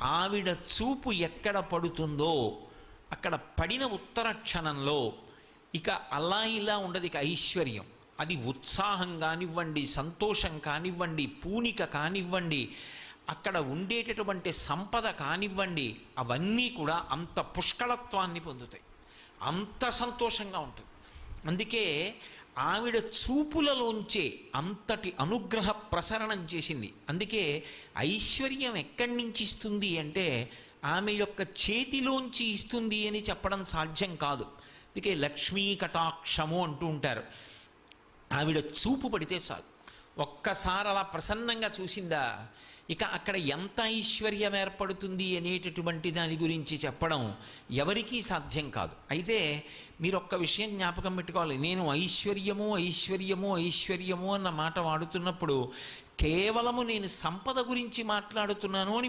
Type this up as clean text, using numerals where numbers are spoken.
ఆవిడ చూపు ఎక్కడ పడుతుందో అక్కడ పడిన ఉత్తర క్షణంలో ఇక అలా ఇలా ఉండదు, ఇక ఐశ్వర్యం. అది ఉత్సాహం కానివ్వండి, సంతోషం కానివ్వండి, పూనిక కానివ్వండి, అక్కడ ఉండేటటువంటి సంపద కానివ్వండి, అవన్నీ కూడా అంత పుష్కళత్వాన్ని పొందుతాయి, అంత సంతోషంగా ఉంటుంది. అందుకే ఆవిడ చూపులలోంచే అంతటి అనుగ్రహ ప్రసరణం చేసింది. అందుకే ఐశ్వర్యం ఎక్కడి నుంచి ఇస్తుంది అంటే ఆమె యొక్క చేతిలోంచి ఇస్తుంది అని చెప్పడం సాధ్యం కాదు. అందుకే లక్ష్మీ కటాక్షము అంటూ ఉంటారు. ఆవిడ చూపు పడితే చాలు, ఒక్కసారి అలా ప్రసన్నంగా చూసిందా, ఇక అక్కడ ఎంత ఐశ్వర్యం ఏర్పడుతుంది అనేటటువంటి దాని గురించి చెప్పడం ఎవరికీ సాధ్యం కాదు. అయితే మీరు ఒక్క విషయం జ్ఞాపకం పెట్టుకోవాలి, నేను ఐశ్వర్యము ఐశ్వర్యము ఐశ్వర్యము అన్న మాట వాడుతున్నప్పుడు కేవలము నేను సంపద గురించి మాట్లాడుతున్నాను అని